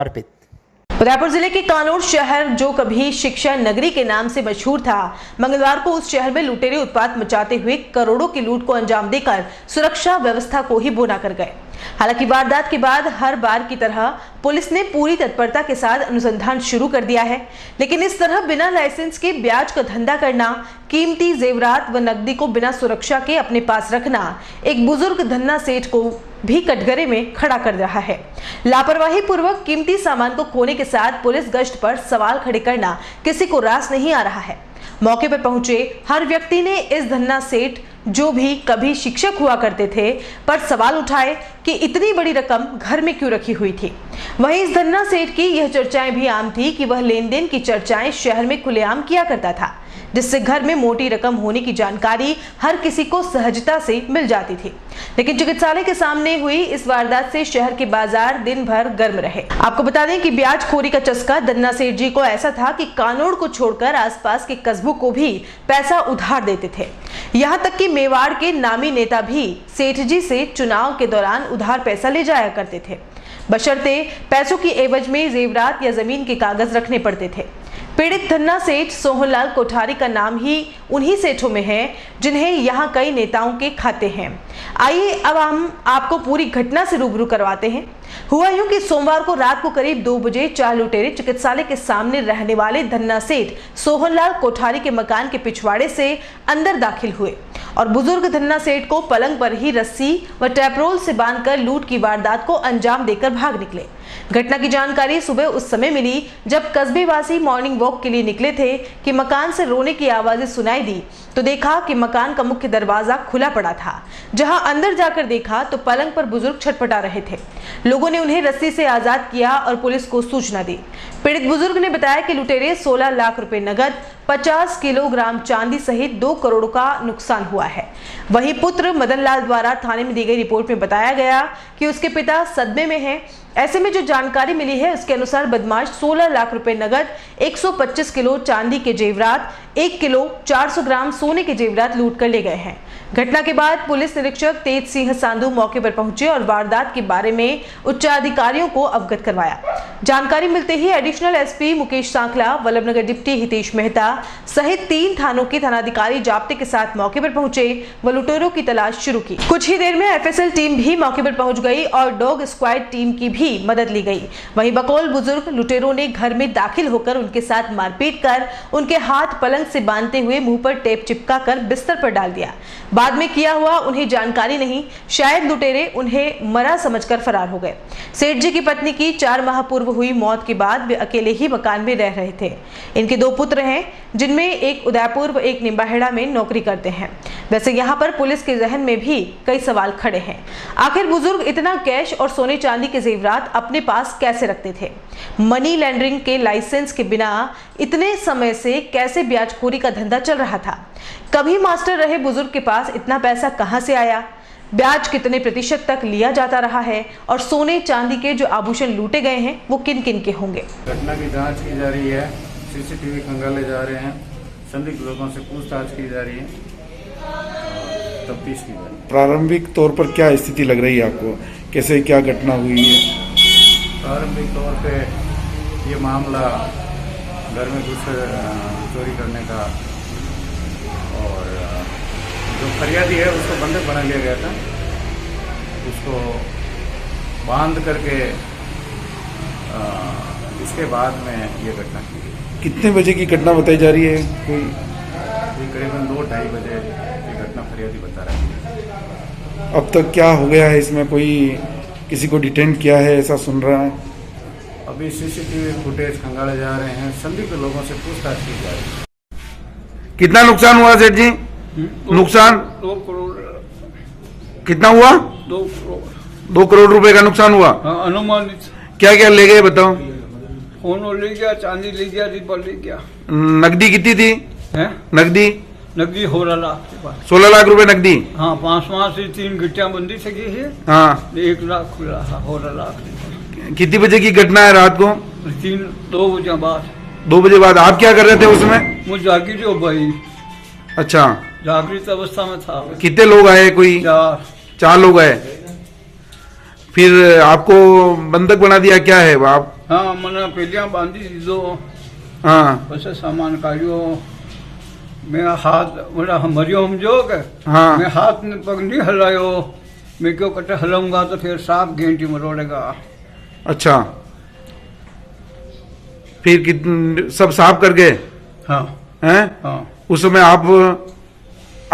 अर्पित। उदयपुर जिले के कानूर शहर, जो कभी शिक्षा नगरी के नाम से मशहूर था, मंगलवार को उस शहर में लुटेरे उत्पात मचाते हुए करोड़ों की लूट को अंजाम देकर सुरक्षा व्यवस्था को ही बोना कर गए। हालांकि वारदात के बाद हर बार की तरह पुलिस ने पूरी तत्परता के साथ अनुसंधान शुरू कर दिया है, लेकिन इस तरह बिना लाइसेंस के ब्याज का धंधा करना, कीमती जेवरात व नकदी को बिना सुरक्षा के अपने पास रखना एक बुजुर्ग धन्ना सेठ को भी कटघरे में खड़ा कर रहा है। लापरवाही पूर्वक कीमती सामान को खोने के साथ पुलिस गश्त पर सवाल खड़े करना किसी को रास नहीं आ रहा है। मौके पर पहुंचे हर व्यक्ति ने इस धन्ना सेठ, जो भी कभी शिक्षक हुआ करते थे, पर सवाल उठाए कि इतनी बड़ी रकम घर में क्यों रखी हुई थी। वहीं इस धन्ना सेठ की यह चर्चाएं भी आम थी कि वह लेन देन की चर्चाएं शहर में खुलेआम किया करता था, जिससे घर में मोटी रकम होने की जानकारी हर किसी को सहजता से मिल जाती थी। लेकिन चिकित्सालय के सामने हुई इस वारदात से शहर के बाजार दिन भर गर्म रहे। आपको बता दें कि ब्याज खोरी का चस्का धन्ना सेठ जी को ऐसा था कि कानूर को छोड़कर आसपास के कस्बों को भी पैसा उधार देते थे। यहाँ तक कि मेवाड़ के नामी नेता भी सेठ जी से चुनाव के दौरान उधार पैसा ले जाया करते थे, बशर्ते पैसों की एवज में जेवरात या जमीन के कागज रखने पड़ते थे। पीड़ित धन्ना सेठ सोहनलाल कोठारी का नाम ही उन्हीं सेठों में है जिन्हें यहाँ कई नेताओं के खाते हैं। आइए अब हम आपको पूरी घटना से रूबरू करवाते हैं। हुआ यूं कि सोमवार को रात को करीब 2 बजे 4 लुटेरे चिकित्सालय के सामने रहने वाले धन्ना सेठ सोहनलाल कोठारी के मकान के पिछवाड़े से अंदर दाखिल हुए और बुजुर्ग धन्ना सेठ को पलंग पर ही रस्सी व टैपरोल से बांधकर लूट की वारदात को अंजाम देकर भाग निकले। घटना की जानकारी सुबह उस समय मिली जब कस्बे वासी मॉर्निंग वॉक के लिए निकले थे कि मकान से रोने की आवाजें सुनाई दी तो देखा कि मकान का मुख्य दरवाजा खुला पड़ा था। जहां अंदर जाकर देखा तो पलंग पर बुजुर्ग छटपटा रहे थे। लोगों ने उन्हें रस्सी से आजाद किया और पुलिस को सूचना दी। पीड़ित बुजुर्ग ने बताया कि लुटेरे 16 लाख रुपए नगद, 50 किलोग्राम चांदी सहित 2 करोड़ का नुकसान हुआ है। वहीं पुत्र मदन लाल द्वारा थाने में दी गई रिपोर्ट में बताया गया कि उसके पिता सदमे में हैं। ऐसे में जो जानकारी मिली है उसके अनुसार बदमाश 16 लाख रुपए नगद, 125 किलो चांदी के जेवरात, 1 किलो 400 ग्राम सोने के जेवरात लूट कर ले गए हैं। घटना के बाद पुलिस निरीक्षक तेज सिंह सांधु मौके पर पहुंचे और वारदात के बारे में उच्चाधिकारियों को अवगत करवाया। जानकारी मिलते ही additional SP Mukesh Sankhla, Vallabhnagar deputy Hitesh Mehta सहित 3 थानों के थानाधिकारी जाब्ते के साथ मौके पर पहुंचे व लुटेरों की तलाश शुरू की। कुछ ही देर में एफएसएल टीम भी मौके पर पहुंच गई और डॉग स्क्वाड टीम की भी मदद ली गई। वहीं बकौल बुजुर्ग लुटेरों ने घर में दाखिल होकर उनके साथ मारपीट कर उनके हाथ पलंग से बांधते हुए मुंह पर टेप चिपका कर बिस्तर पर डाल दिया। बाद में किया हुआ उन्हें जानकारी नहीं, शायद लुटेरे उन्हें मरा समझकर फरार हो गए। सेठ जी की पत्नी की 4 माह पूर्व हुई मौत के बाद वे अकेले ही मकान में रह रहे थे। इनके 2 पुत्र हैं, जिनमें एक उदयपुर व एक निम्बाहेड़ा में नौकरी करते हैं। वैसे यहाँ पर पुलिस के जहन में भी कई सवाल खड़े हैं। आखिर बुजुर्ग इतना कैश और सोने चांदी के जेवरात अपने पास कैसे रखते थे? मनी लैंडरिंग के लाइसेंस के बिना इतने समय से कैसे ब्याजखोरी का धंधा चल रहा था? कभी मास्टर रहे बुजुर्ग के पास इतना पैसा कहां से आया? ब्याज कितने प्रतिशत तक लिया जाता रहा है? और सोने चांदी के जो आभूषण लूटे गए हैं वो किन किन के होंगे? घटना की जांच की जा रही है, सीसीटीवी खंगाले जा रहे हैं, संदिग्ध लोगों से पूछताछ की जा रही है, तफ्तीश की जा रही है। प्रारंभिक तौर पर क्या स्थिति लग रही है आपको? कैसे क्या घटना हुई है? प्रारंभिक तौर पे ये मामला घर में घुसकर चोरी करने का और जो फरियादी है उसको बंधक बना लिया गया था, उसको बांध करके इसके बाद में ये घटना की गई। कितने बजे की घटना बताई जा रही है? कोई करीबन 2-2:30 बजे ये घटना फरियादी बता रहा है। अब तक क्या हो गया है इसमें? कोई किसी को डिटेन किया है ऐसा सुन रहा है? अभी सीसीटीवी फुटेज खंगाले जा रहे हैं, संदिग्ध लोगों से पूछताछ की जा रही है। कितना नुकसान हुआ सेठ जी? नुकसान 2 करोड़। कितना हुआ? 2 करोड़। 2 करोड़ रुपए का नुकसान हुआ। हाँ, अनुमानित। क्या क्या ले गए बताओ? फोन ले गया, चांदी ले गया, रिबन ले गया। नकदी कितनी थी? है नकदी 16 लाख के पास। 16 लाख रुपए नकदी। हाँ, 5 माह से 3 गिट्टियां बंदी सकी है। हाँ, 1 लाख खुला है, 16 लाख। कितनी बजे की घटना है? रात को 2 बजे बाद। 2 बजे बाद। आप क्या कर रहे थे उसमें? मुझे जागृत हो भाई। अच्छा, जागृत अवस्था में था। कितने लोग आए? कोई 4 लोग आए। फिर आपको बंधक बना दिया, क्या है आप? हाँ मैंने पहलिया बांधी दीधो हाँ પછી સામાન કાઢ્યો મેં હાથ મને મર્યો સમજો કે हाँ मैं हाथ ने पग नहीं हिलायो मैं क्यों कटे हिलाऊंगा तो फिर सांप घेंटी मरोड़ेगा अच्छा फिर सब साफ कर गए हाँ हैं? हाँ उस समय आप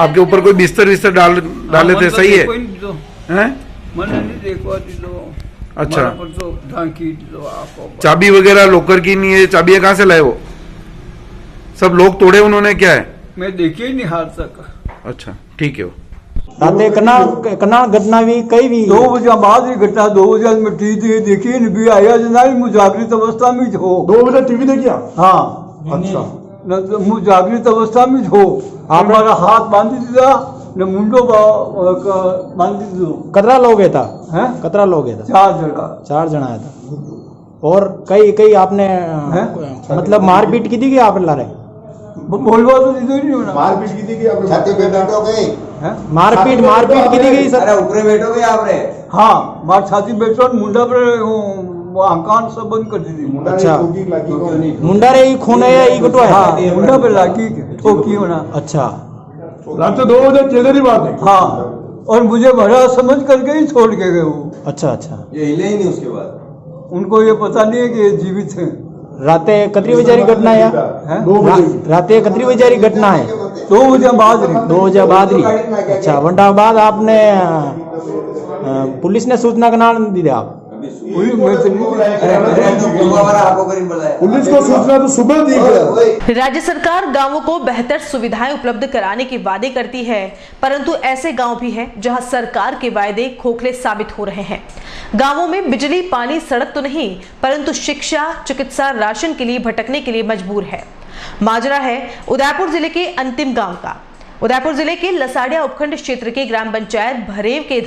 आपके ऊपर कोई बिस्तर विस्तर डाले थे, सही है? कोई नहीं दीधो हैं? मैंने नहीं देखवा दीधो अच्छा। मारा पर तो ढांकी दीधो आपको चाबी वगैरह लॉकर की नहीं है, चाबियां कहाँ से लाए वो? सब लोग तोड़े उन्होंने, क्या है? मैं देखे ही नहीं हाथ तक अच्छा ठीक है वो। राते कना घटना भी कई भी 2 बजे बाद ही घटना 2 बजे में टीवी देखी नहीं भी आया जनाई मुजागरित अवस्था में हो 2 बजे टीवी देखिया? हाँ अच्छा न मुजागरित अवस्था में हो हमारा हाथ बांधी दीदा न मुंडो बांधी दीदो कतरा लोग था हैं कतरा लोग था 4 जगह 4 जना आया था और कई आपने मतलब मारपीट की थी कि आप ला रहे बोलवा तो दीदो ही नहीं होना मारपीट की थी कि आपने छाती पे बैठो गई हैं मारपीट की थी गई सर ऊपर बैठो गए आपने हाँ मार छाती बैठो मुंडा पर वो आकान सब बंद कर दी थी अच्छा। नहीं मुंडा रे खून है ई गटो है हाँ मुंडा पे लागी ठोकी होना अच्छा रात 2 बजे चले रही बात है। हाँ और मुझे भरा समझ करके ही छोड़ के गए वो अच्छा अच्छा ये हिले ही नहीं उसके बाद उनको ये पता नहीं है कि ये जीवित है राते कतरी बजारी घटना है हैं? राते कतरी बजारी घटना है 2 बजे बाद रही 2 बजे बाद ही अच्छा वंडा बाद आपने पुलिस ने सूचना का नाम दी आप पूरी मैं तो नहीं पुलिस को सूचना तो सुबह दी। राज्य सरकार गांवों को बेहतर सुविधाएं उपलब्ध कराने के वादे करती है, परंतु ऐसे गांव भी हैं जहां सरकार के वायदे खोखले साबित हो रहे हैं। गांवों में बिजली, पानी, सड़क तो नहीं, परंतु शिक्षा, चिकित्सा, राशन के लिए भटकने के लिए मजबूर है। माजरा है उदयपुर जिले के अंतिम गांव का। उदयपुर जिले के लसाड़िया उपखंड क्षेत्र के ग्राम पंचायत भरेव के